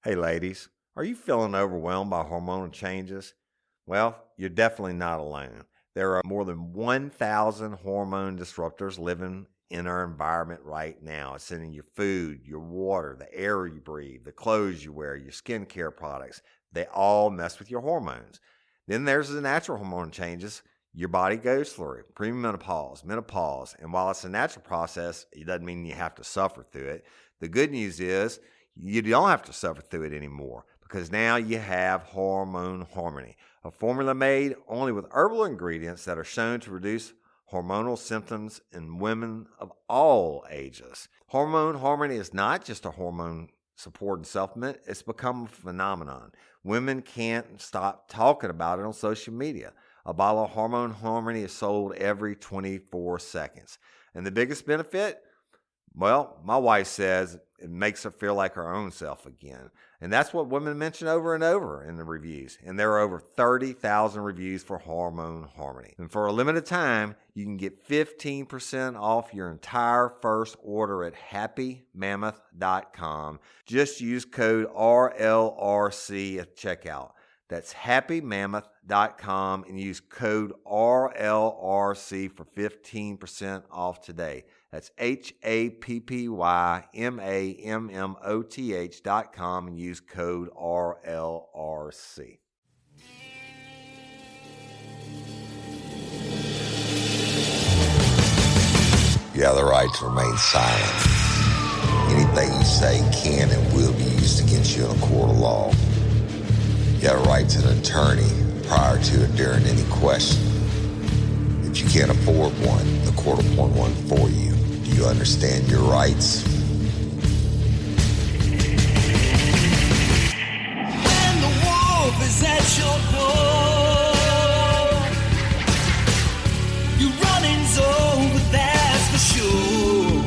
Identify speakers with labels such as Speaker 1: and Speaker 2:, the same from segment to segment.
Speaker 1: Hey ladies, are you feeling overwhelmed by hormonal changes? Well, you're definitely not alone. There are more than 1,000 hormone disruptors living in our environment right now. It's in your food, your water, the air you breathe, the clothes you wear, your skincare products. They all mess with your hormones. Then there's the natural hormone changes your body goes through, premenopause, menopause. And while it's a natural process, it doesn't mean you have to suffer through it. The good news is you don't have to suffer through it anymore because now you have Hormone Harmony, a formula made only with herbal ingredients that are shown to reduce hormonal symptoms in women of all ages. Hormone Harmony is not just a hormone supporting supplement, it's become a phenomenon. Women can't stop talking about it on social media. A bottle of Hormone Harmony is sold every 24 seconds. And the biggest benefit? Well, my wife says it makes her feel like her own self again. And that's what women mention over and over in the reviews. And there are over 30,000 reviews for Hormone Harmony. And for a limited time, you can get 15% off your entire first order at happymammoth.com. Just use code RLRC at checkout. That's happymammoth.com and use code RLRC for 15% off today. That's happymammoth.com and use code RLRC.
Speaker 2: You have the right to remain silent. Anything you say can and will be used against you in a court of law. You have a right to an attorney prior to and during any question. If you can't afford one, the court will appoint one for you. Do you understand your rights?
Speaker 3: When the wolf is at your door, your running's over, that's for sure.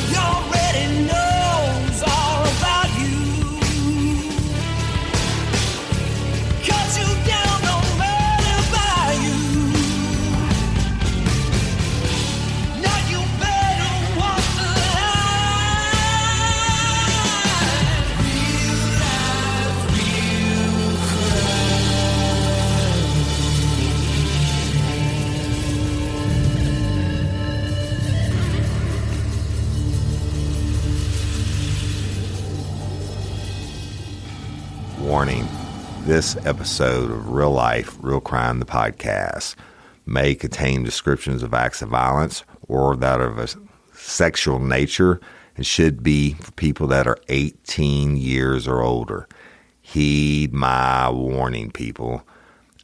Speaker 3: He already knows all about you. Cut you down, no matter by you. Now you better walk the line. Real life, real
Speaker 1: Warning, this episode of Real Life, Real Crime, the podcast, may contain descriptions of acts of violence or that of a sexual nature and should be for people that are 18 years or older. Heed my warning, people.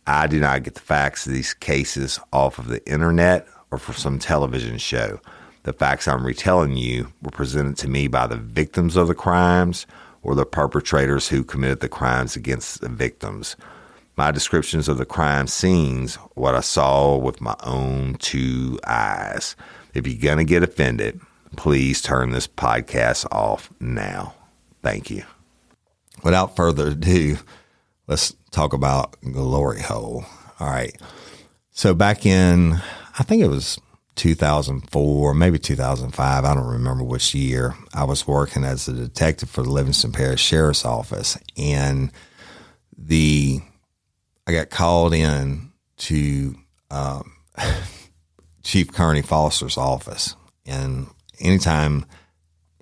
Speaker 1: I do not get the facts of these cases off of the internet or from some television show. The facts I'm retelling you were presented to me by the victims of the crimes or the perpetrators who committed the crimes against the victims. My descriptions of the crime scenes, what I saw with my own two eyes. If you're going to get offended, please turn this podcast off now. Thank you. Without further ado, let's talk about Glory Hole. All right. So back in, I think it was 2004, maybe 2005, I don't remember which year, I was working as a detective for the Livingston Parish Sheriff's Office, and I got called in to Chief Kearney Foster's office, and anytime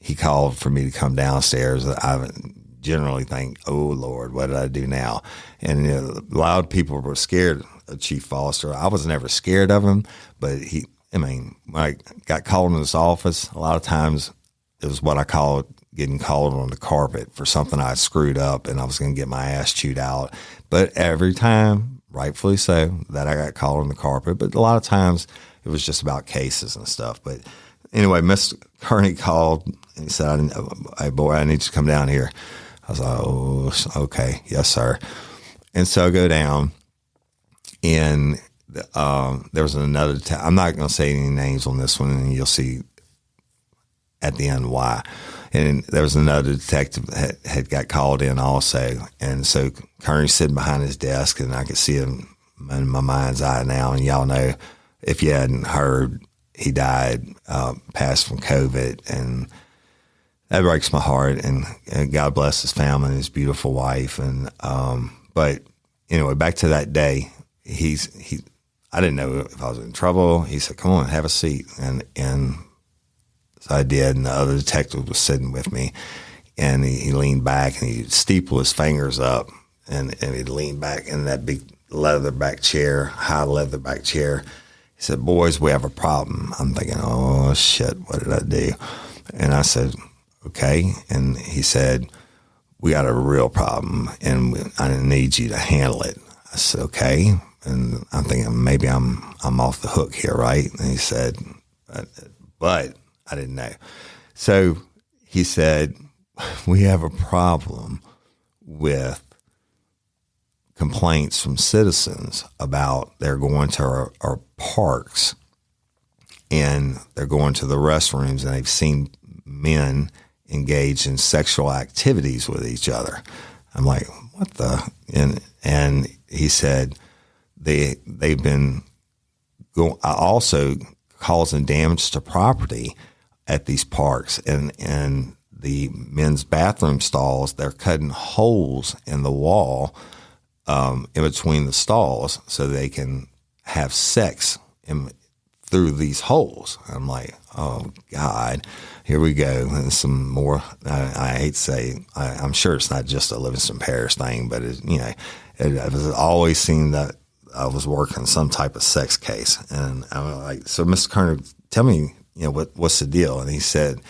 Speaker 1: he called for me to come downstairs, I generally think, oh Lord, what did I do now? And a lot of people were scared of Chief Foster. I was never scared of him, but when I got called in this office, a lot of times it was what I call getting called on the carpet for something I screwed up and I was going to get my ass chewed out. But every time, rightfully so, that I got called on the carpet. But a lot of times it was just about cases and stuff. But anyway, Mr. Kearney called and he said, hey, boy, I need you to come down here. I was like, oh, okay. Yes, sir. And so I go down and there was another I'm not going to say any names on this one, and you'll see at the end why. And there was another detective that had got called in also. And so Kearney's sitting behind his desk, and I could see him in my mind's eye now. And y'all know, if you hadn't heard, he died, passed from COVID. And
Speaker 4: that breaks my heart, and God bless his family and his beautiful wife. And, but anyway, back to that day, I didn't know if I was in trouble. He said, come on, have a seat. And so I did. And the other detective was sitting with me, and he leaned back and he steepled his fingers up, and he leaned back in that big high leather back chair. He said, boys, we have a problem. I'm thinking, oh shit, what did I do? And I said, okay. And he said, we got a real problem, and I need you to handle it. I said, okay. And I'm thinking maybe I'm off the hook here, right? And he said, but I didn't know. So he said, we have a problem with complaints from citizens about they're going to our parks, and they're going to the restrooms, and they've seen men engage in sexual activities with each other. I'm like, what the? And he said they've been also causing damage to property at these parks, and the men's bathroom stalls, they're cutting holes in the wall in between the stalls so they can have sex through these holes. I'm like, oh God, here we go. And some more, I hate to say, I'm sure it's not just a Livingston Parish thing, but it was always seen that I was working some type of sex case. And I'm like, so Mr. Kerner, tell me, what's the deal? And he said,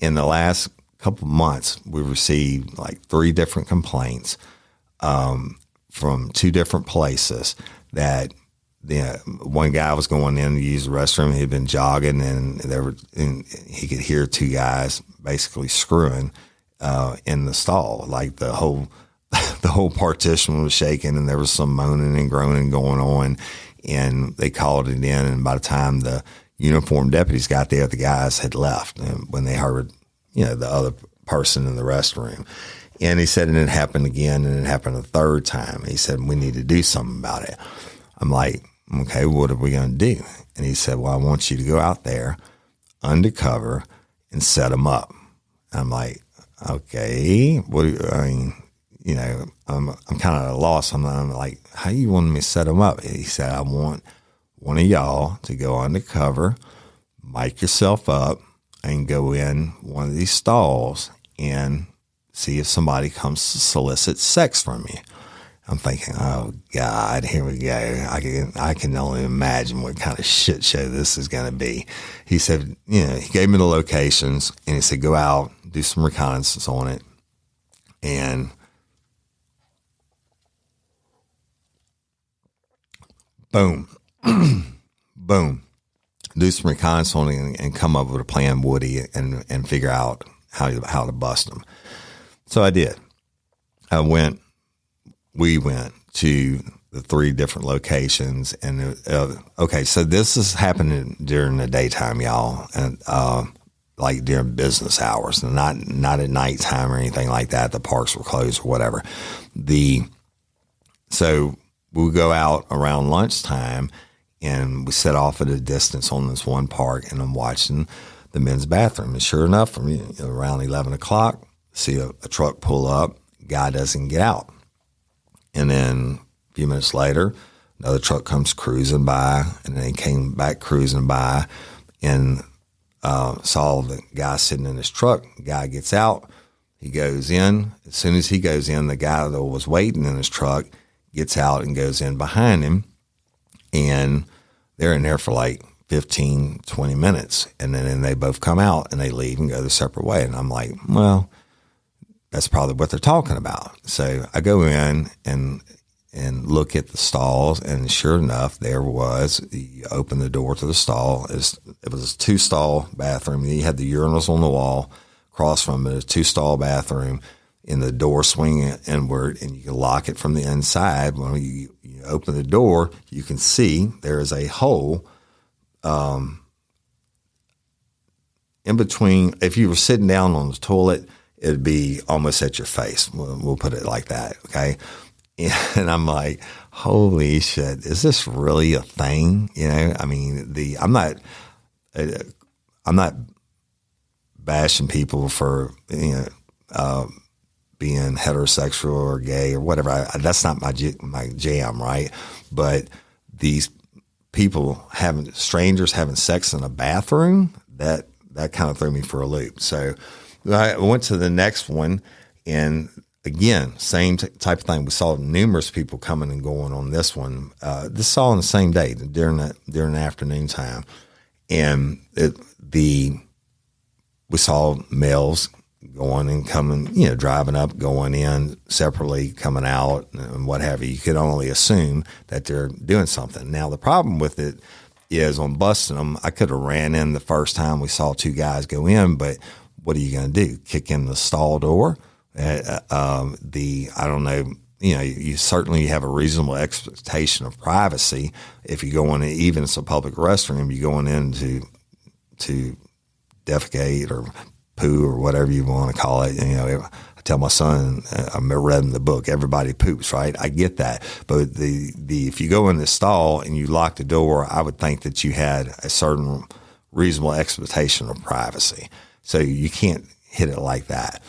Speaker 4: in the last couple of months, we received like 3 different complaints from 2 different places that one guy was going in to use the restroom. He'd been jogging, and he could hear 2 guys basically screwing in the stall. Like the whole partition was shaking, and there was some moaning and groaning going on. And they called it in, and by the time the uniformed deputies got there, the guys had left. And when they heard, the other person in the restroom. And he said, and it happened again, and it happened a 3rd time. He said, we need to do something about it. I'm like, okay, what are we going to do? And he said, well, I want you to go out there undercover and set them up. I'm like, okay, what do you, I'm kind of at a loss. I'm like, how you want me to set them up? He said, I want one of y'all to go undercover, mic yourself up, and go in one of these stalls and see if somebody comes to solicit sex from you. I'm thinking, oh God, here we go. I can only imagine what kind of shit show this is going to be. He said, he gave me the locations, and he said, go out, do some reconnaissance on it, and boom, boom. Do some reconnaissance on it and come up with a plan, Woody, and figure out how to bust them. So I did. We went to the 3 different locations, and okay, so this is happening during the daytime, y'all, and like during business hours, not at nighttime or anything like that. The parks were closed or whatever. So we would go out around lunchtime, and we set off at a distance on this one park, and I'm watching the men's bathroom. And sure enough, around 11 o'clock, see a truck pull up, guy doesn't get out. And then a few minutes later, another truck comes cruising by, and then he came back cruising by and saw the guy sitting in his truck. The guy gets out. He goes in. As soon as he goes in, the guy that was waiting in his truck gets out and goes in behind him. And they're in there for like 15, 20 minutes. And then they both come out and they leave and go their separate way. And I'm like, well, that's probably what they're talking about. So I go in and look at the stalls, and sure enough, there was, you open the door to the stall. It was a 2-stall bathroom. You had the urinals on the wall. Across from it, a 2-stall bathroom, and the door swinging inward, and you can lock it from the inside. When you open the door, you can see there is a hole in between. If you were sitting down on the toilet, it'd be almost at your face. We'll put it like that, okay? And I'm like, holy shit, is this really a thing? I mean, I'm not bashing people for, being heterosexual or gay or whatever. That's not my jam, right? But these people strangers having sex in a bathroom, that kind of threw me for a loop. So I went to the next one, and again, same type of thing. We saw numerous people coming and going on this one. This all on the same day during the afternoon time, and we saw males going and coming, driving up, going in separately, coming out, and what have you. You could only assume that they're doing something. Now, the problem with it is on busting them, I could have ran in the first time we saw two guys go in, but what are you going to do? Kick in the stall door? I don't know. You certainly have a reasonable expectation of privacy if you go in, even it's a public restroom, you going in to defecate or poo or whatever you want to call it. I tell my son, I read in the book, everybody poops, right? I get that. But if you go in the stall and you lock the door, I would think that you had a certain reasonable expectation of privacy. So you can't hit it like that.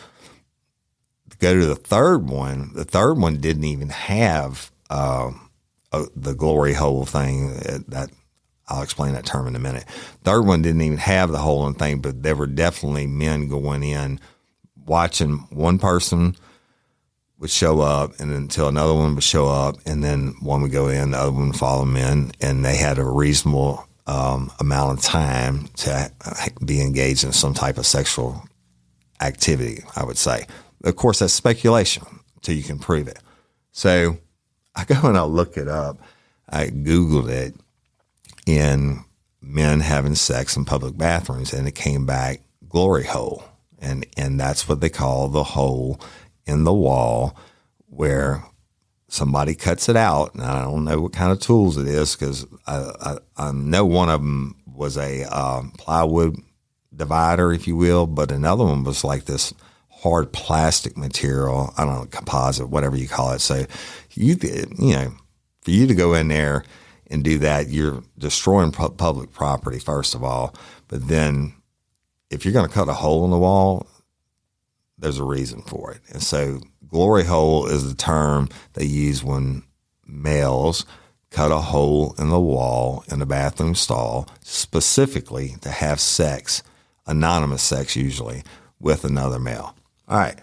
Speaker 4: Go to the third one. The third one didn't even have the glory hole thing. That I'll explain that term in a minute. Third one didn't even have the hole and thing, but there were definitely men going in, watching one person would show up, and until another one would show up, and then one would go in, the other one would follow them in, and they had a reasonable amount of time to be engaged in some type of sexual activity, I would say. Of course, that's speculation until you can prove it. So I go and I look it up. I Googled it, and men having sex in public bathrooms, and it came back glory hole. And that's what they call the hole in the wall where somebody cuts it out. And I don't know what kind of tools it is, because I know one of them was a plywood divider, if you will, but another one was like this hard plastic material. I don't know, composite, whatever you call it. So for you to go in there and do that, you're destroying public property, first of all. But then if you're going to cut a hole in the wall, there's a reason for it. And so glory hole is the term they use when males cut a hole in the wall in a bathroom stall, specifically to have sex, anonymous sex usually, with another male. All right.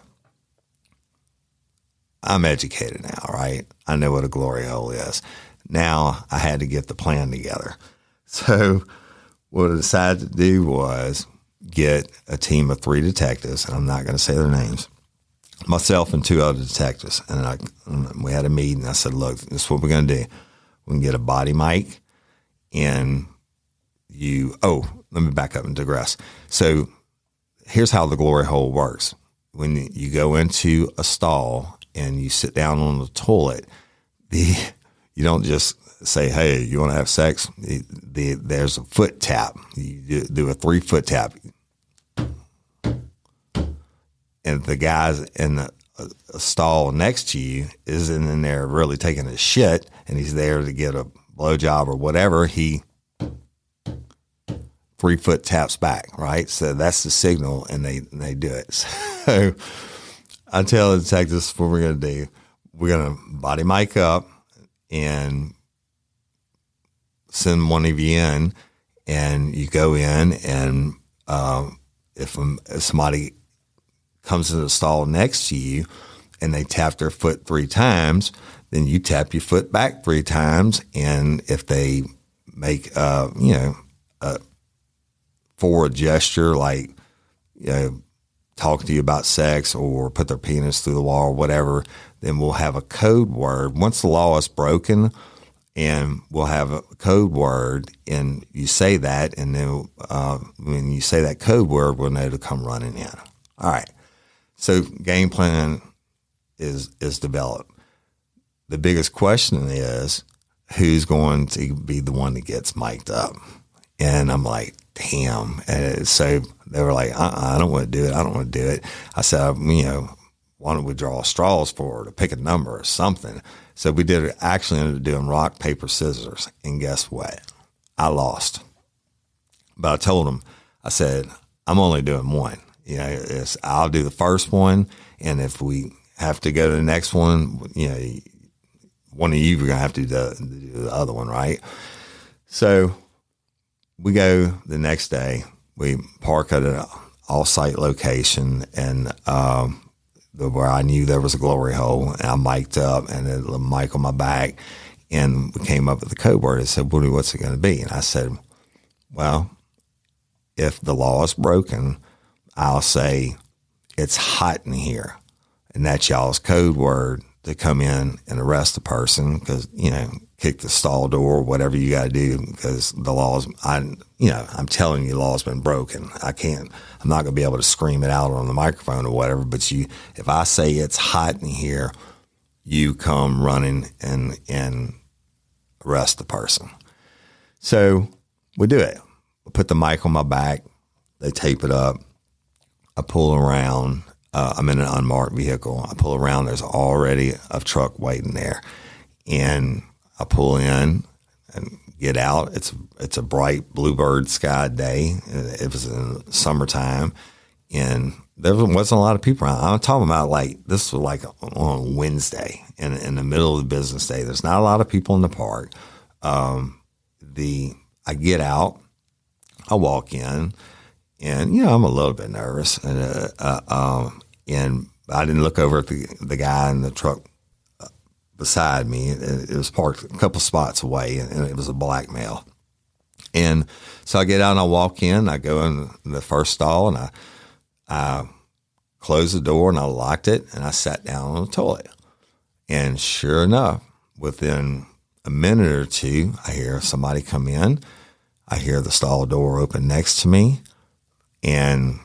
Speaker 4: I'm educated now, right? I know what a glory hole is. Now I had to get the plan together. So what I decided to do was get a team of 3 detectives, and I'm not going to say their names, myself and 2 other detectives. And we had a meeting. I said, look, this is what we're going to do. We can get a body mic, and let me back up and digress. So here's how the glory hole works. When you go into a stall and you sit down on the toilet, you don't just say, hey, you want to have sex? There's a foot tap. You do a 3-foot tap. And the guys in the stall next to you isn't in there really taking a shit, and he's there to get a blowjob or whatever. He 3-foot taps back, right? So that's the signal, and they do it. So I tell the detectives what we're going to do. We're going to body mic up and send one of you in, and you go in, and if somebody comes to the stall next to you and they tap their foot 3 times, then you tap your foot back 3 times. And if they make, a forward gesture, like, talk to you about sex or put their penis through the wall or whatever, then we'll have a code word. Once the law is broken, and we'll have a code word, and you say that, and then when you say that code word, we'll know to come running in. All right. So game plan is developed. The biggest question is, who's going to be the one that gets mic'd up? And I'm like, damn. And so they were like, I don't want to do it. I don't want to do it. I said, why don't we draw straws for her to pick a number or something? So we actually ended up doing rock, paper, scissors. And guess what? I lost. But I told them, I said, I'm only doing one. I'll do the first one, and if we have to go to the next one, one of you are going to have to do the other one, right? So we go the next day. We park at an off-site location, and where I knew there was a glory hole, and I mic'd up, and a mic on my back, and we came up with the code word and said, Woody, what's it going to be? And I said, well, if the law is broken, I'll say it's hot in here. And that's y'all's code word to come in and arrest the person because, kick the stall door, whatever you got to do because the law's, I'm telling you the law's been broken. I'm not going to be able to scream it out on the microphone or whatever, but if I say it's hot in here, you come running and arrest the person. So we do it. I put the mic on my back. They tape it up. I pull around. I'm in an unmarked vehicle. I pull around. There's already a truck waiting there. And I pull in and get out. It's a bright bluebird sky day. It was in summertime. And there wasn't a lot of people around. I'm talking about this was like on Wednesday in the middle of the business day. There's not a lot of people in the park. I get out. I walk in. And, I'm a little bit nervous. And I didn't look over at the guy in the truck beside me. It was parked a couple spots away, and it was a black male. And so I get out and I walk in. I go in the first stall, and I closed the door, and I locked it, and I sat down on the toilet. And sure enough, within a minute or two, I hear somebody come in. I hear the stall door open next to me. And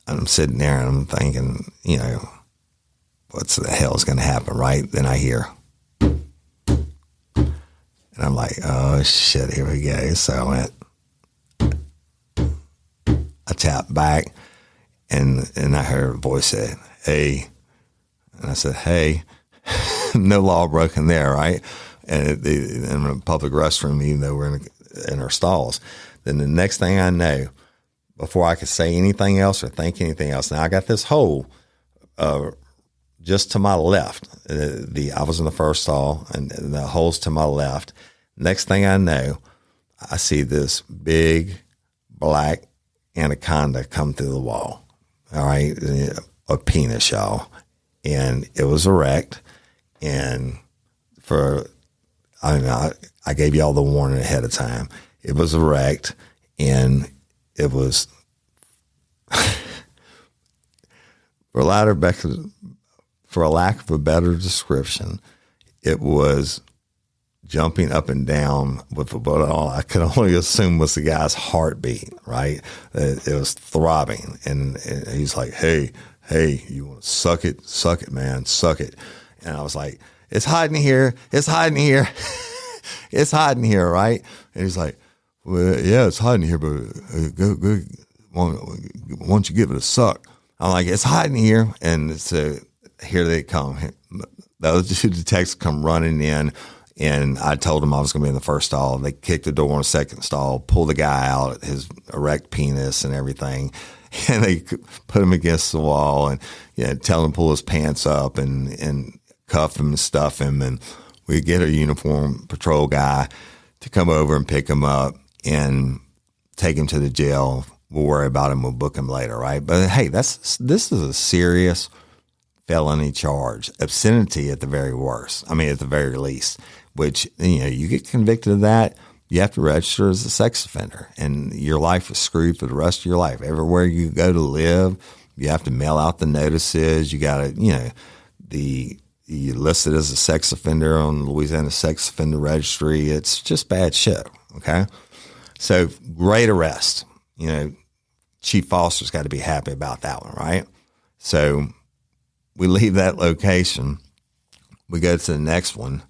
Speaker 4: I'm sitting there and I'm thinking, what's the hell is going to happen, right? Then I hear, and I'm like, oh shit, here we go. So I tapped back and I heard a voice say, hey. And I said, hey, no law broken there, right? And in a public restroom, even though we're in our stalls. Then the next thing I know, before I could say anything else or think anything else. Now I got this hole just to my left. I was in the first stall, and the hole's to my left. Next thing I know, I see this big black anaconda come through the wall. All right, a penis, y'all, and it was erect. And I gave y'all the warning ahead of time. It was erect, and it was, for a lack of a better description, it was jumping up and down with what I could only assume was the guy's heartbeat, right? It was throbbing. And he's like, hey, you want to suck it? Suck it, man. Suck it. And I was like, it's hot in here. It's hot in here. It's hot in here, right? And he's like, well, yeah, it's hot in here, but go, why don't you give it a suck? I'm like, it's hot in here. And so here they come. Those two detectives come running in, and I told them I was going to be in the first stall. They kicked the door on the second stall, pulled the guy out, his erect penis and everything, and they put him against the wall and tell him to pull his pants up and cuff him and stuff him. And we get a uniformed patrol guy to come over and pick him up and take him to the jail. We'll worry about him. We'll book him later, right? But hey, this is a serious felony charge, obscenity at the very worst. I mean, at the very least, which, you get convicted of that, you have to register as a sex offender, and your life is screwed for the rest of your life. Everywhere you go to live, you have to mail out the notices. You got to, you listed as a sex offender on the Louisiana Sex Offender Registry. It's just bad shit. Okay. So great arrest. Chief Foster's got to be happy about that one, right? So we leave that location. We go to the next one.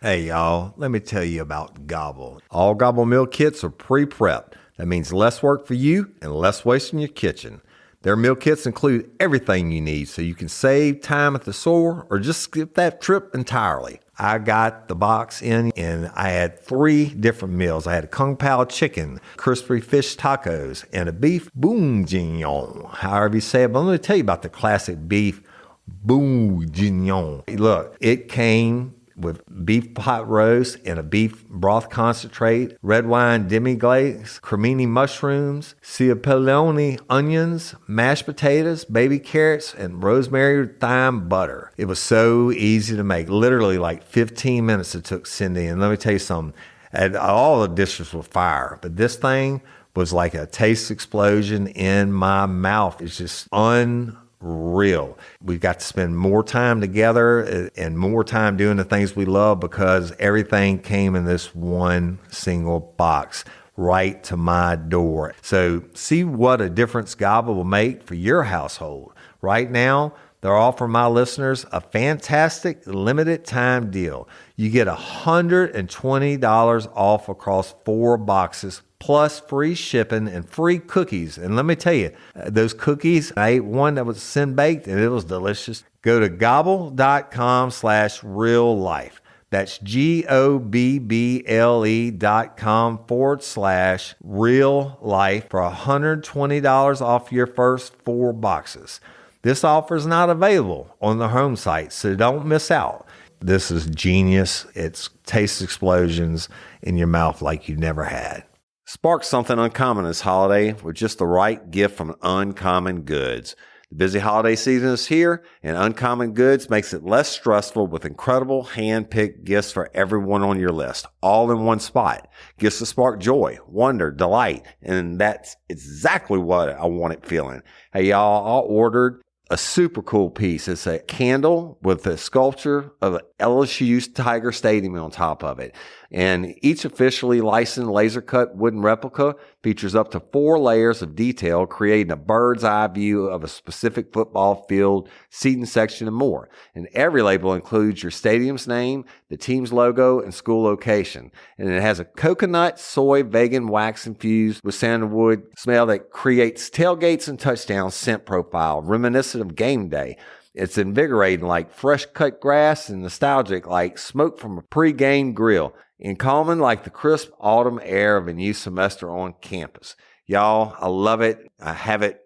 Speaker 4: Hey, y'all, let me tell you about Gobble. All Gobble meal kits are pre-prepped. That means less work for you and less waste in your kitchen. Their meal kits include everything you need so you can save time at the store or just skip that trip entirely.
Speaker 1: I got the box in and I had 3 different meals. I had a kung pao chicken, crispy fish tacos, and a beef bourguignon, however you say it. But let me tell you about the classic beef bourguignon. Look, it came with beef pot roast and a beef broth concentrate, red wine demi-glace, cremini mushrooms, cipollone onions, mashed potatoes, baby carrots, and rosemary thyme butter. It was so easy to make. Literally like 15 minutes it took Cindy. And let me tell you something, and all the dishes were fire, but this thing was like a taste explosion in my mouth. It's just unreal. We got to spend more time together and more time doing the things we love because everything came in this one single box right to my door. So see what a difference God will make for your household. Right now, they're offering my listeners a fantastic limited time deal. You get $120 off across 4 boxes plus free shipping and free cookies. And let me tell you, those cookies, I ate one that was sin-baked and it was delicious. Go to gobble.com/real life. That's GOBBLE.com/real life for $120 off your first 4 boxes. This offer is not available on the home site, so don't miss out. This is genius. It's taste explosions in your mouth like you never had. Spark something uncommon this holiday with just the right gift from Uncommon Goods. The busy holiday season is here, and Uncommon Goods makes it less stressful with incredible hand-picked gifts for everyone on your list, all in one spot. Gifts to spark joy, wonder, delight, and that's exactly what I wanted feeling. Hey, y'all, I ordered a super cool piece. It's a candle with a sculpture of an LSU Tiger Stadium on top of it. And each officially licensed laser cut wooden replica features up to 4 layers of detail, creating a bird's eye view of a specific football field, seating section, and more. And every label includes your stadium's name, the team's logo, and school location. And it has a coconut, soy, vegan wax infused with sandalwood smell that creates tailgates and touchdown scent profile, reminiscent of game day. It's invigorating like fresh cut grass and nostalgic like smoke from a pre-game grill, and calming like the crisp autumn air of a new semester on campus. Y'all, I love it. I have it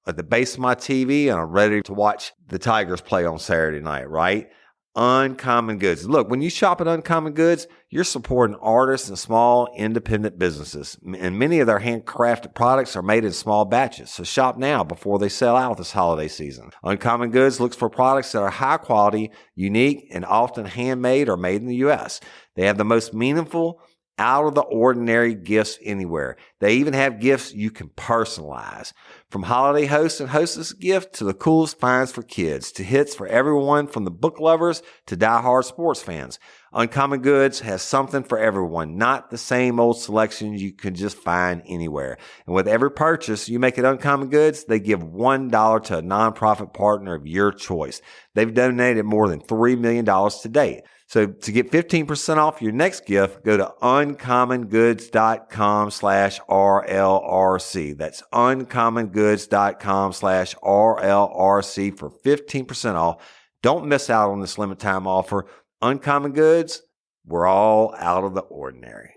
Speaker 1: at the base of my TV, and I'm ready to watch the Tigers play on Saturday night, right? Uncommon Goods. Look, when you shop at Uncommon Goods, you're supporting artists and small independent businesses. And many of their handcrafted products are made in small batches. So shop now before they sell out this holiday season. Uncommon Goods looks for products that are high quality, unique, and often handmade or made in the U.S. They have the most meaningful, out of the ordinary gifts anywhere. They even have gifts you can personalize. From holiday hosts and hostess gift to the coolest finds for kids to hits for everyone from the book lovers to diehard sports fans. Uncommon Goods has something for everyone, not the same old selections you can just find anywhere. And with every purchase you make at Uncommon Goods, they give $1 to a nonprofit partner of your choice. They've donated more than $3 million to date. So to get 15% off your next gift, go to uncommongoods.com/RLRC. That's uncommongoods.com/RLRC for 15% off. Don't miss out on this limited time offer. Uncommon Goods, we're all out of the ordinary.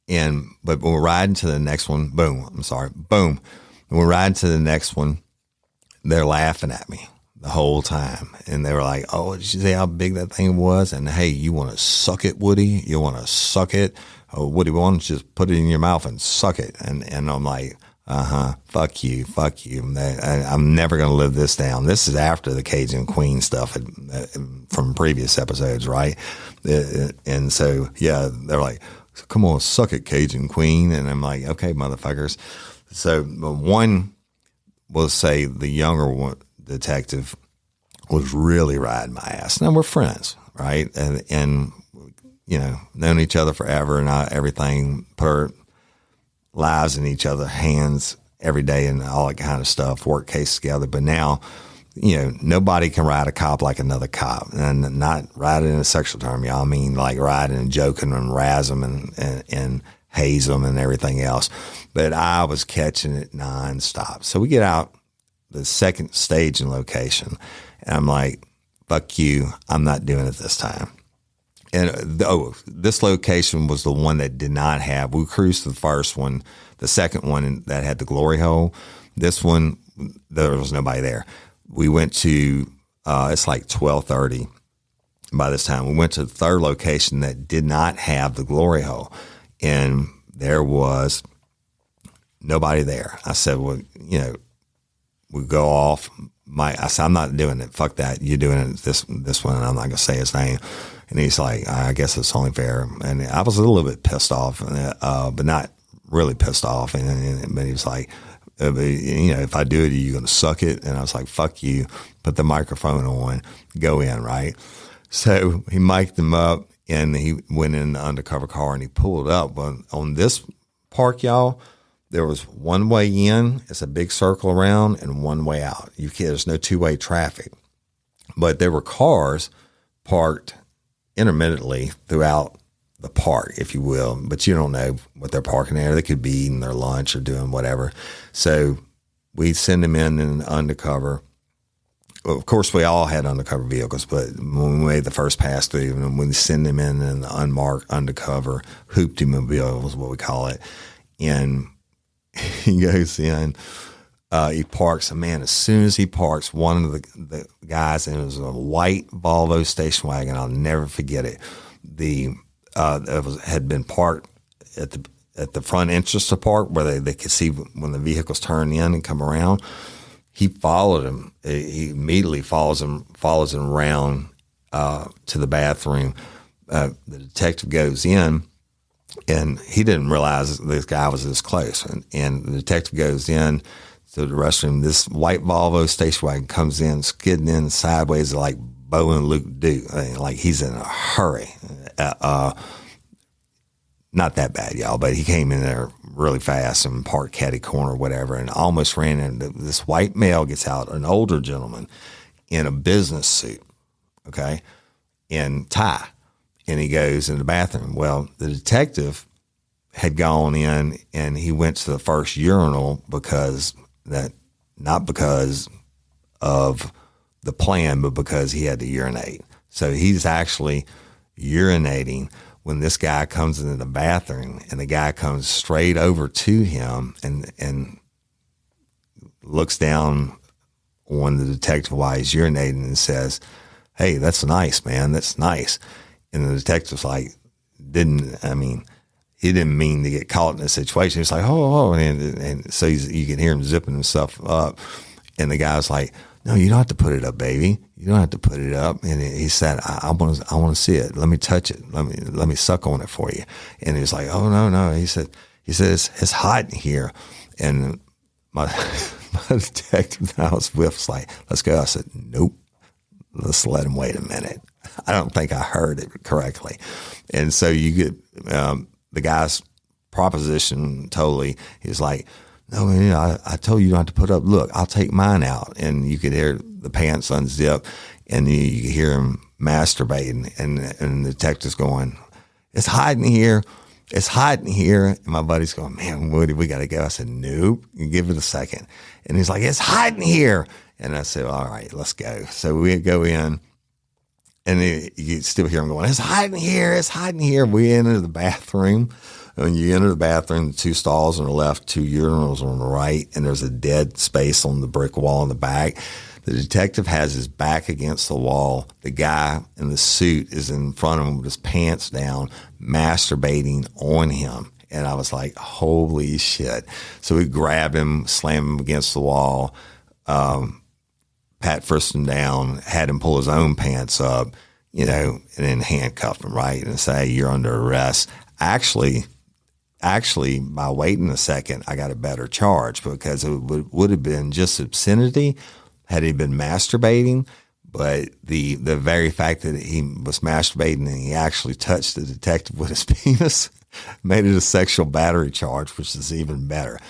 Speaker 4: But when we're riding to the next one, boom. When we're riding to the next one, they're laughing at me the whole time. And they were like, oh, did you see how big that thing was? And hey, you want to suck it, Woody? You want to suck it? Oh, Woody, why don't you just put it in your mouth and suck it? And I'm like, fuck you. I'm never going to live this down. This is after the Cajun Queen stuff from previous episodes, right? And so, yeah, they're like, come on, suck it, Cajun Queen. And I'm like, okay, motherfuckers. So one, we'll say the younger one, detective, was really riding my ass. Now we're friends, right? And you know, known each other forever and everything, put our lives in each other's hands every day and all that kind of stuff, work cases together. But now, you know, nobody can ride a cop like another cop, and not riding in a sexual term, y'all. I mean, like riding and joking and razz them and haze them and everything else. But I was catching it nonstop. So we get out the second staging location. And I'm like, fuck you, I'm not doing it this time. And this location was the one that did not have, we cruised to the first one, the second one that had the glory hole. This one, there was nobody there. We went to, it's like 12:30 by this time. We went to the third location that did not have the glory hole. And there was nobody there. I said, well, you know, we go off. I said, I'm not doing it. Fuck that. You're doing it this one, and I'm not going to say his name. And he's like, I guess it's only fair. And I was a little bit pissed off, but not really pissed off. But he was like, you know, if I do it, you're going to suck it. And I was like, fuck you. Put the microphone on, go in, right? So he mic'd him up, and he went in the undercover car, and he pulled up. But on this park, y'all, there was one way in, it's a big circle around, and one way out. There's no two-way traffic. But there were cars parked intermittently throughout the park, if you will, but you don't know what they're parking there. They could be eating their lunch or doing whatever. So we send them in undercover. Well, of course, we all had undercover vehicles, but when we made the first pass through, and we send them in an unmarked undercover hoopty-mobile was what we call it, and he goes in. He parks, and man, as soon as he parks, one of the guys, and it was a white Volvo station wagon, I'll never forget it. Had been parked at the front entrance to park where they could see when the vehicles turn in and come around. He followed him. He immediately follows him around to the bathroom. The detective goes in. And he didn't realize this guy was this close. And the detective goes in to the restroom. This white Volvo station wagon comes in, skidding in sideways like Bo and Luke do. Like he's in a hurry. Not that bad, y'all, but he came in there really fast and parked catty corner or whatever, and almost ran into this white male gets out, an older gentleman in a business suit, okay, and tie. And he goes in the bathroom. Well, the detective had gone in and he went to the first urinal not because of the plan, but because he had to urinate. So he's actually urinating when this guy comes into the bathroom, and the guy comes straight over to him and looks down on the detective while he's urinating and says, "Hey, that's nice, man. That's nice." And the detective's like, he didn't mean to get caught in a situation. He's like, oh, and so you can hear him zipping himself up. And the guy's like, no, you don't have to put it up, baby. You don't have to put it up. And he said, I want to see it. Let me touch it. Let me suck on it for you. And he's like, oh, no. He said, it's hot in here. And my detective that I was with was like, let's go. I said, nope. Let's let him wait a minute. I don't think I heard it correctly. And so you get the guy's proposition totally. He's like, no, man, I told you not to put up. Look, I'll take mine out. And you could hear the pants unzip, and you could hear him masturbating. And the detective's going, it's hot in here. It's hot in here. And my buddy's going, man, Woody, we got to go. I said, nope, you give it a second. And he's like, it's hot in here. And I said, all right, let's go. So we go in, and you still hear him going, it's hot in here. It's hot in here. We enter the bathroom. When you enter the bathroom, 2 stalls on the left, 2 urinals on the right, and there's a dead space on the brick wall in the back. The detective has his back against the wall. The guy in the suit is in front of him with his pants down, masturbating on him. And I was like, holy shit. So we grab him, slam him against the wall, pat frisked him down, had him pull his own pants up, and then handcuff him, right? And say, you're under arrest. Actually, by waiting a second, I got a better charge because it would have been just obscenity had he been masturbating. But the very fact that he was masturbating and he actually touched the detective with his penis made it a sexual battery charge, which is even better.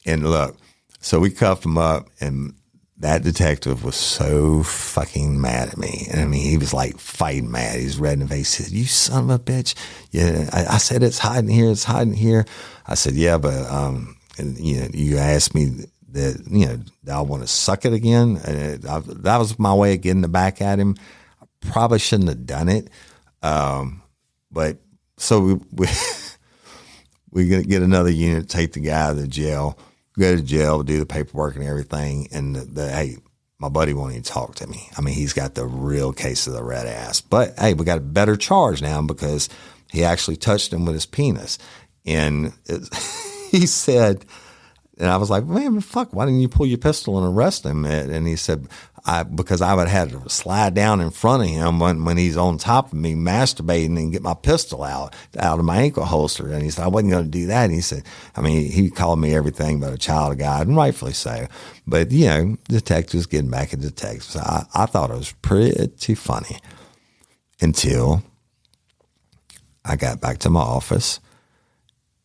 Speaker 4: And look, so we cuffed him up, and that detective was so fucking mad at me. And I mean, he was like fighting mad. He's red in the face. He said, you son of a bitch. Yeah. I said, it's hiding here. It's hiding here. I said, yeah, but, you asked me Did I want to suck it again? That was my way of getting the back at him. I probably shouldn't have done it. But so we get another unit, take the guy to jail, go to jail, do the paperwork and everything. And hey, my buddy won't even talk to me. I mean, he's got the real case of the red ass. But hey, we got a better charge now because he actually touched him with his penis. And he said, and I was like, man, fuck, why didn't you pull your pistol and arrest him? And he said, because I would have had to slide down in front of him when he's on top of me masturbating and get my pistol out of my ankle holster. And he said, I wasn't going to do that. And he said, I mean, he called me everything but a child of God, and rightfully so. But, detectives getting back at detectives. I thought it was pretty funny until I got back to my office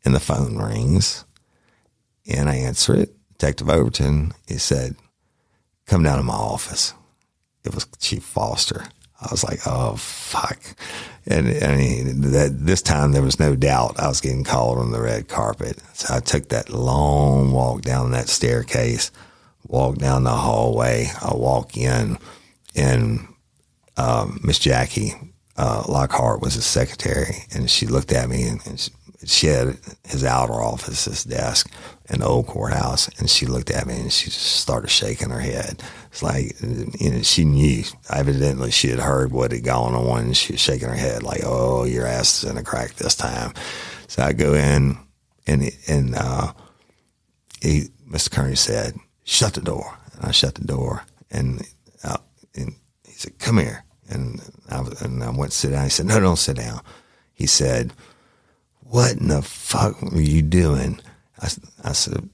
Speaker 4: and the phone rings and I answer it. Detective Overton, he said, come down to my office. It was Chief Foster. I was like, oh, fuck. And this time there was no doubt I was getting called on the red carpet. So I took that long walk down that staircase, walked down the hallway. I walk in, and Miss Jackie Lockhart was his secretary, and she looked at me, and she had his outer office, his desk in the old courthouse, and she looked at me and she just started shaking her head. It's like, she knew, evidently she had heard what had gone on, and she was shaking her head like, oh, your ass is in a crack this time. So I go in, and Mr. Kearney said, shut the door. And I shut the door, and he said, come here. And I went to sit down. He said, no, don't sit down. He said, what in the fuck were you doing? I said,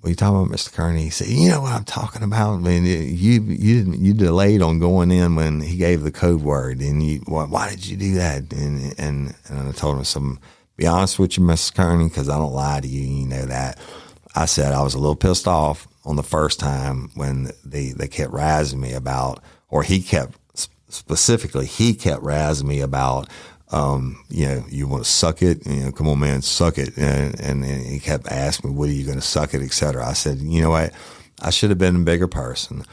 Speaker 4: what are you talking about, Mr. Kearney? He said, you know what I'm talking about? I mean, you delayed on going in when he gave the code word, and why did you do that? And I told him, be honest with you, Mr. Kearney, because I don't lie to you. You know that. I said I was a little pissed off on the first time when they kept razzing me about, or he kept razzing me about, you want to suck it? Come on, man, suck it. And he kept asking me, what are you going to suck it, et cetera. I said, you know what? I should have been a bigger person.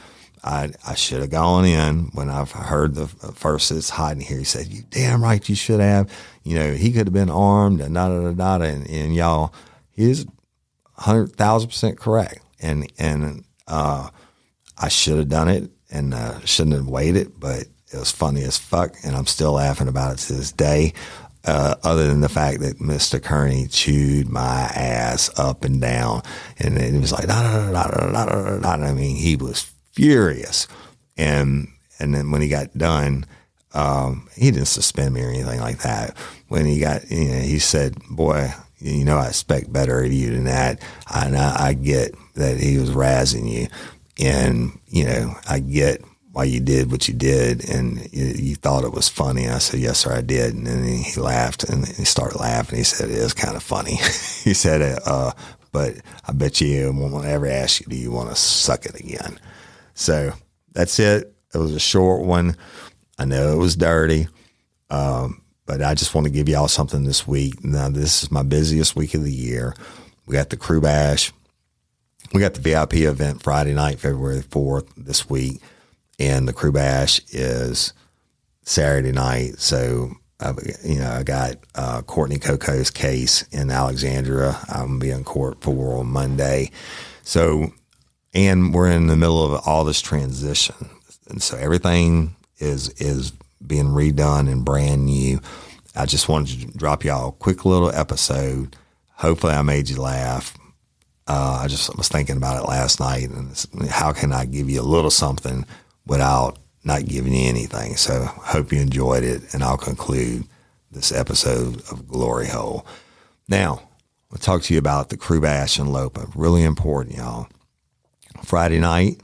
Speaker 4: I should have gone in when I've heard the first it's hot in here. He said, you damn right you should have. He could have been armed and da-da-da-da. And y'all, he is 100,000% correct. And I should have done it and shouldn't have waited, but it was funny as fuck, and I'm still laughing about it to this day, other than the fact that Mr. Kearney chewed my ass up and down, and it was like, I mean, he was furious. And then when he got done, he didn't suspend me or anything like that. When he got, he said, boy, I expect better of you than that. I get that he was razzing you, and, I get why you did what you did, and you thought it was funny. I said, yes, sir, I did. And then he laughed, and he started laughing. He said, it is kind of funny. He said, but I bet you won't ever ask you, do you want to suck it again? So that's it. It was a short one. I know it was dirty, but I just want to give y'all something this week. Now, this is my busiest week of the year. We got the Crew Bash. We got the VIP event Friday night, February 4th this week. And the Crew Bash is Saturday night. So, I got Courtney Coco's case in Alexandria. I'm going to be in court for on Monday. So, and we're in the middle of all this transition. And so everything is being redone and brand new. I just wanted to drop y'all a quick little episode. Hopefully I made you laugh. I just was thinking about it last night, and how can I give you a little something without not giving you anything? So hope you enjoyed it, and I'll conclude this episode of Glory Hole. Now, I'll talk to you about the Crew Bash in Lopa. Really important, y'all. Friday night,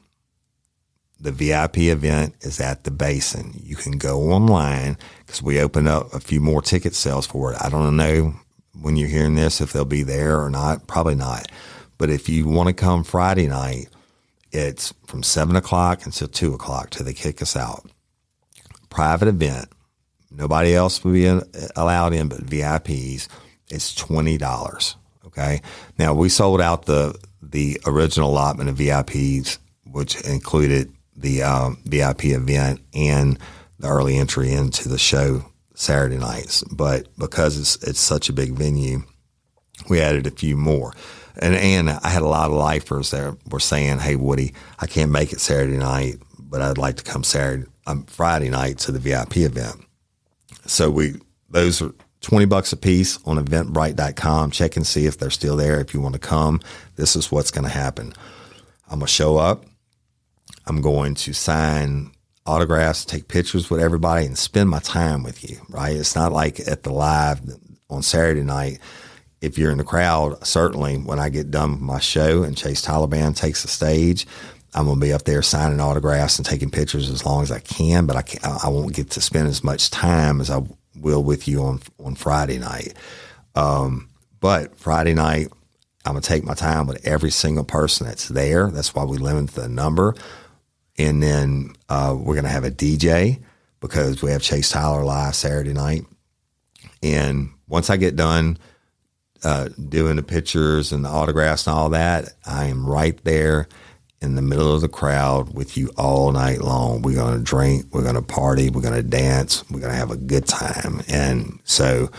Speaker 4: the VIP event is at the Basin. You can go online because we opened up a few more ticket sales for it. I don't know when you're hearing this if they'll be there or not. Probably not. But if you want to come Friday night, it's from 7 o'clock until 2 o'clock till they kick us out. Private event. Nobody else will be allowed in but VIPs. It's $20. Okay. Now we sold out the the original allotment of VIPs, which included the VIP event and the early entry into the show Saturday nights. But because it's such a big venue, we added a few more. And I had a lot of lifers that were saying, "Hey, Woody, I can't make it Saturday night, but I'd like to come Friday night to the VIP event." So those are $20 a piece on eventbrite.com. Check and see if they're still there. If you want to come, this is what's going to happen. I'm going to show up. I'm going to sign autographs, take pictures with everybody, and spend my time with you, right? It's not like at the live on Saturday night. If you're in the crowd, certainly when I get done with my show and Chase Tyler Band takes the stage, I'm going to be up there signing autographs and taking pictures as long as I can, but I won't get to spend as much time as I will with you on Friday night. But Friday night, I'm going to take my time with every single person that's there. That's why we limit the number. And then we're going to have a DJ because we have Chase Tyler live Saturday night. And once I get done doing the pictures and the autographs and all that, I am right there in the middle of the crowd with you all night long. We're going to drink, we're going to party, we're going to dance, we're going to have a good time. And so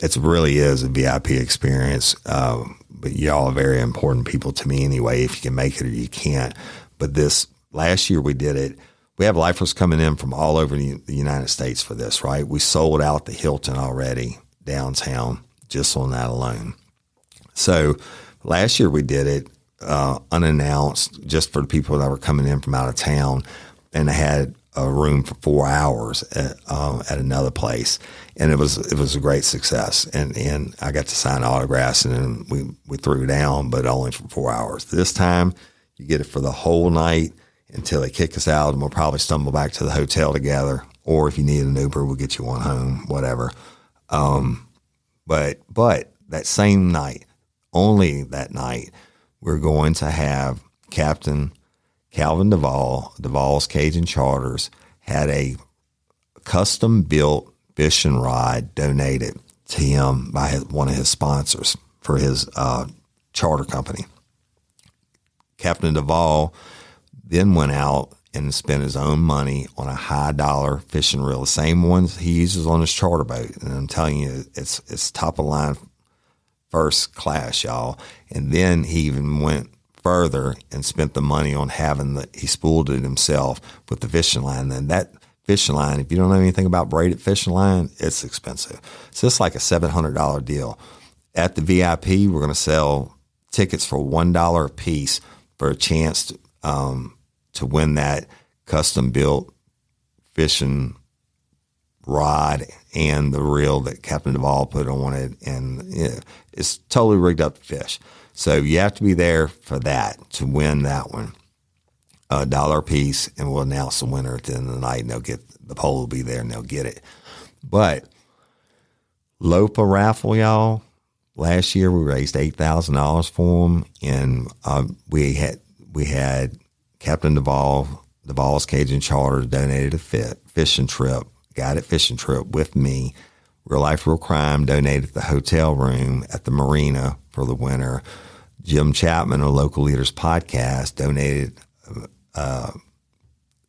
Speaker 4: it really is a VIP experience. But y'all are very important people to me anyway, if you can make it or you can't. But this last year we did it. We have lifers coming in from all over the United States for this, right? We sold out the Hilton already downtown just on that alone. So last year we did it unannounced, just for the people that were coming in from out of town, and I had a room for 4 hours at another place, and it was a great success. And I got to sign autographs, and then we threw down, but only for 4 hours. This time, you get it for the whole night until they kick us out, and we'll probably stumble back to the hotel together. Or if you need an Uber, we'll get you one home, whatever. But that same night, only that night, we're going to have Captain Calvin Duvall's Cajun Charters, had a custom-built fishing rod donated to him by one of his sponsors for his charter company. Captain Duvall then went out and spent his own money on a high-dollar fishing reel, the same ones he uses on his charter boat. And I'm telling you, it's top-of-line first class, y'all. And then he even went further and spent the money on he spooled it himself with the fishing line. And that fishing line, if you don't know anything about braided fishing line, it's expensive. So it's like a $700 deal. At the VIP, we're going to sell tickets for $1 a piece for a chance to win that custom-built fishing rod and the reel that Captain Duvall put on it, and it's totally rigged up to fish. So you have to be there for that to win that one. $1 a piece, and we'll announce the winner at the end of the night, and the poll will be there, and they'll get it. But Lopa raffle, y'all. Last year we raised $8,000 for them, and we had Captain Duvall's Cajun Charter donated a fishing trip, guided fishing trip with me. Real Life, Real Crime donated the hotel room at the marina for the winter. Jim Chapman of Local Leaders Podcast donated a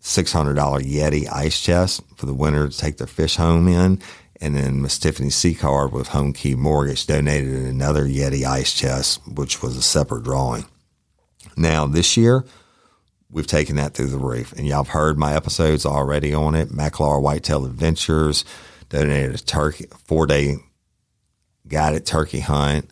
Speaker 4: $600 Yeti ice chest for the winter to take their fish home in. And then Miss Tiffany Seacard with Home Key Mortgage donated another Yeti ice chest, which was a separate drawing. Now, this year, we've taken that through the roof. And y'all have heard my episodes already on it. Macklar Whitetail Adventures donated a 4-day guided turkey hunt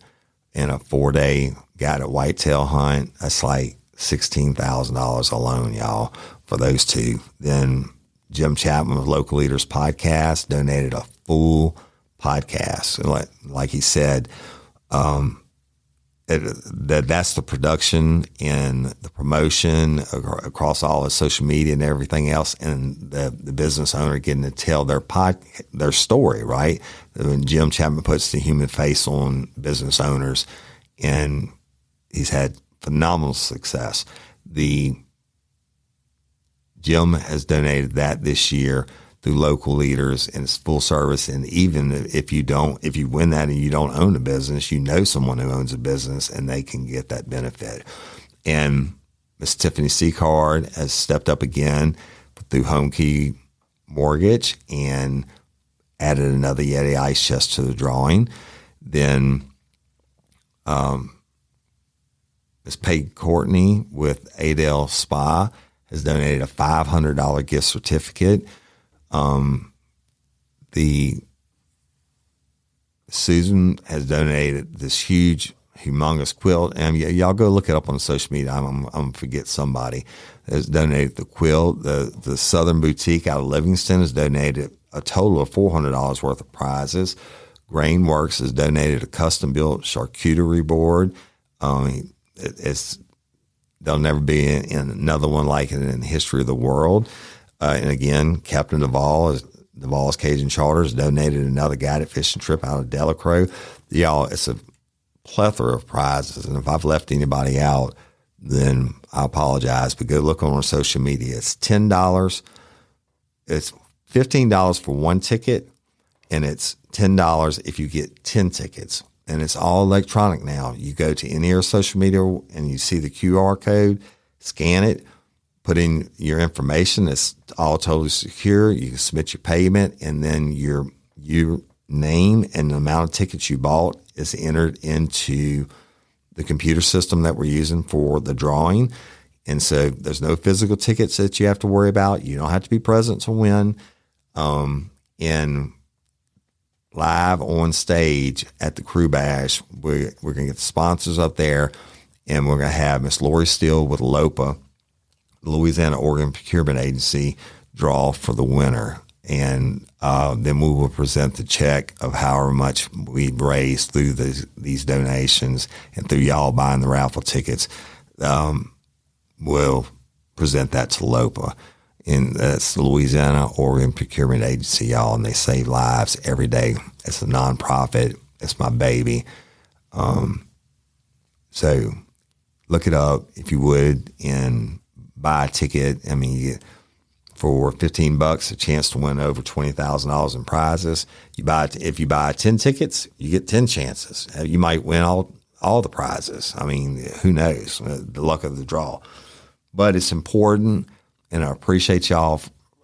Speaker 4: and a 4-day guided whitetail hunt. That's like $16,000 alone, y'all, for those two. Then Jim Chapman of Local Leaders Podcast donated a full podcast. And like he said, that's the production and the promotion across all the social media and everything else, and the business owner getting to tell their story, right? When Jim Chapman puts the human face on business owners, and he's had phenomenal success. Jim has donated that this year through local leaders, and it's full service. And even if you win that and you don't own a business, you know someone who owns a business and they can get that benefit. And Miss Tiffany Seacard has stepped up again through Home Key Mortgage and added another Yeti ice chest to the drawing. Then Ms. Peg Courtney with Adele Spa has donated a $500 gift certificate. Susan has donated this humongous quilt, and y'all go look it up on social media. I'm gonna forget somebody has donated the quilt. The Southern Boutique out of Livingston has donated a total of $400 worth of prizes. Grainworks has donated a custom built charcuterie board. There'll never be another one like it in the history of the world. And again, Captain Duvall's Cajun Charters donated another guided fishing trip out of Delacroix. Y'all, it's a plethora of prizes. And if I've left anybody out, then I apologize. But go look on our social media. It's $10. It's $15 for one ticket, and it's $10 if you get 10 tickets. And it's all electronic now. You go to any of our social media and you see the QR code, scan it, put in your information. It's all totally secure. You can submit your payment, and then your name and the amount of tickets you bought is entered into the computer system that we're using for the drawing. And so there's no physical tickets that you have to worry about. You don't have to be present to win. And live on stage at the Crew Bash, we're going to get the sponsors up there, and we're going to have Miss Lori Steele with LOPA, Louisiana Organ Procurement Agency, draw for the winner. And then we will present the check of however much we've raised through these donations and through y'all buying the raffle tickets. We'll present that to LOPA. And that's the Louisiana Organ Procurement Agency, y'all, and they save lives every day. It's a nonprofit. It's my baby. So look it up if you would and buy a ticket. I mean, you get, for $15, a chance to win over $20,000 in prizes. If you buy 10 tickets, you get 10 chances. You might win all the prizes. I mean, who knows? The luck of the draw. But it's important. And I appreciate y'all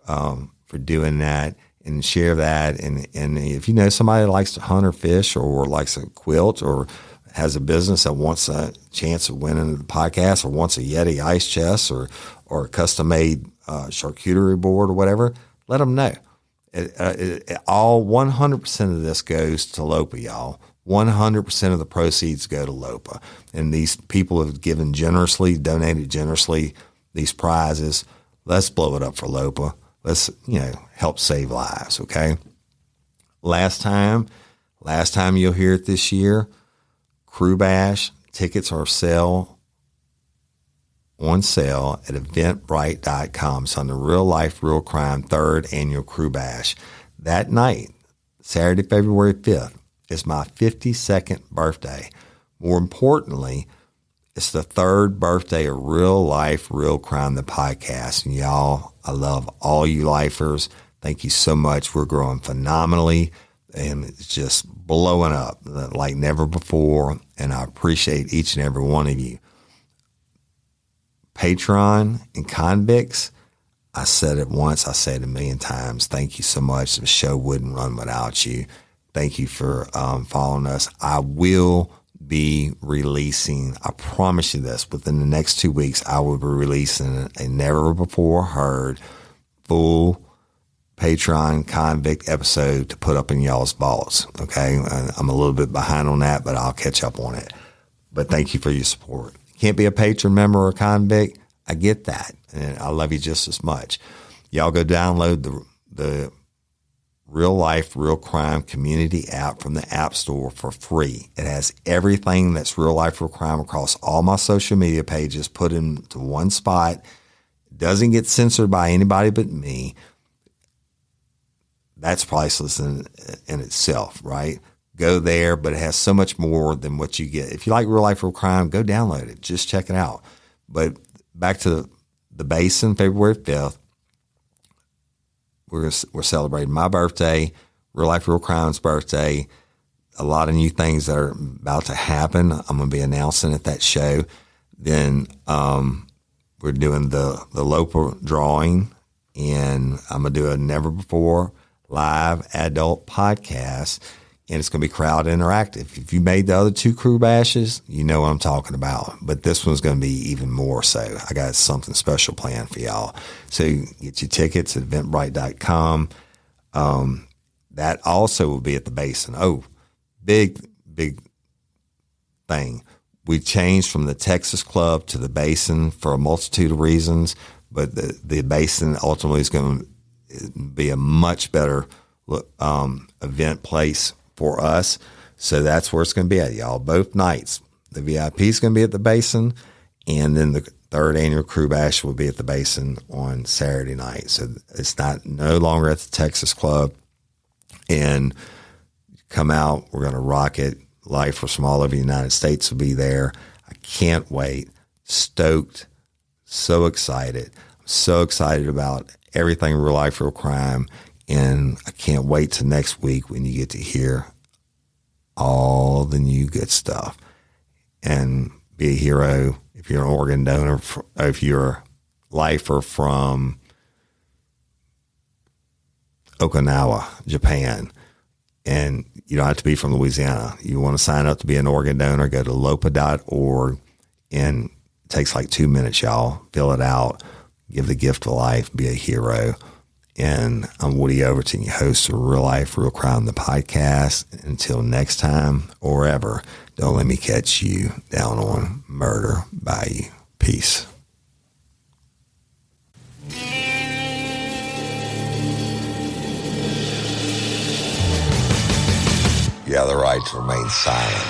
Speaker 4: for doing that and share that. And if you know somebody that likes to hunt or fish or likes a quilt or has a business that wants a chance of winning the podcast or wants a Yeti ice chest or a custom-made charcuterie board or whatever, let them know. All 100% of this goes to LOPA, y'all. 100% of the proceeds go to LOPA. And these people have given generously, donated generously these prizes. Let's blow it up for LOPA. Let's, help save lives, okay? Last time you'll hear it this year, Crew Bash tickets are on sale at eventbrite.com. It's on the Real Life, Real Crime 3rd Annual Crew Bash. That night, Saturday, February 5th, is my 52nd birthday. More importantly, it's the 3rd birthday of Real Life, Real Crime, the podcast. And y'all, I love all you lifers. Thank you so much. We're growing phenomenally, and it's just blowing up like never before. And I appreciate each and every one of you. Patron and convicts, I said it once, I said it a million times. Thank you so much. The show wouldn't run without you. Thank you for following us. I will be releasing, I promise you this, within the next 2 weeks, I will be releasing a never before heard full Patreon convict episode to put up in y'all's vaults. Okay. I'm a little bit behind on that, but I'll catch up on it. But thank you for your support. Can't be a patron member or a convict. I get that. And I love you just as much. Y'all go download the Real Life, Real Crime community app from the App Store for free. It has everything that's Real Life, Real Crime across all my social media pages put into one spot. It doesn't get censored by anybody but me. That's priceless in itself, right? Go there, but it has so much more than what you get. If you like Real Life, Real Crime, go download it. Just check it out. But back to the Basin, February 5th. we're celebrating my birthday, Real Life, Real Crime's birthday, a lot of new things that are about to happen. I'm going to be announcing at that show. Then we're doing the local drawing, and I'm going to do a never before live adult podcast, and it's going to be crowd interactive. If you made the other 2 crew bashes, you know what I'm talking about. But this one's going to be even more so. I got something special planned for y'all. So get your tickets at eventbrite.com. That also will be at the Basin. Oh, big thing. We changed from the Texas Club to the Basin for a multitude of reasons, but the Basin ultimately is going to be a much better event place for us. So that's where it's going to be at, y'all. Both nights. The VIP is going to be at the Basin, and then the 3rd annual Crew Bash will be at the Basin on Saturday night. So it's no longer at the Texas Club. And come out. We're going to rock it. Lifers from all over the United States will be there. I can't wait. Stoked. So excited. I'm so excited about everything Real Life, Real Crime. And I can't wait till next week when you get to hear all the new good stuff. And be a hero if you're an organ donor, if you're a lifer from Okinawa, Japan. And you don't have to be from Louisiana. You want to sign up to be an organ donor, go to lopa.org, and it takes like 2 minutes, y'all. Fill it out, give the gift of life, be a hero. And I'm Woody Overton, your host of Real Life, Real Crime, the podcast. Until next time or ever, don't let me catch you down on Murder Bayou. Peace.
Speaker 2: You have the right to remain silent.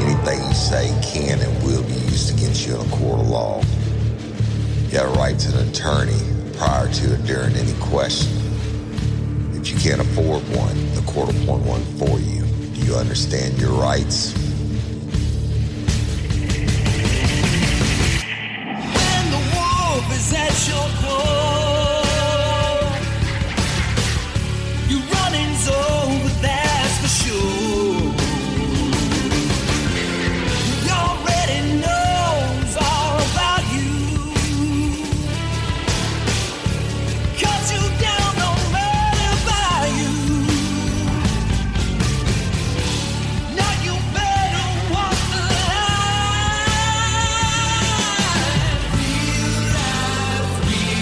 Speaker 2: Anything you say can and will be used against you in a court of law. You have a right to an attorney prior to and during any question. If you can't afford one, the court will appoint one for you. Do you understand your rights?
Speaker 3: When the wolf is at your door, you running's over, that's for sure. He already knows all about you. Cut you down on Murder Bayou. Now you better walk the line. Real life, real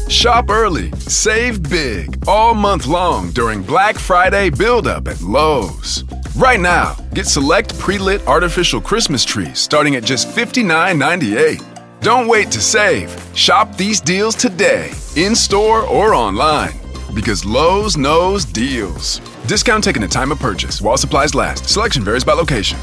Speaker 5: Shop early, save big, all month long during Black Friday build-up at Lowe's. Right now, get select pre-lit artificial Christmas trees starting at just $59.98. Don't wait to save. Shop these deals today, in-store or online, because Lowe's knows deals. Discount taken at time of purchase while supplies last. Selection varies by location.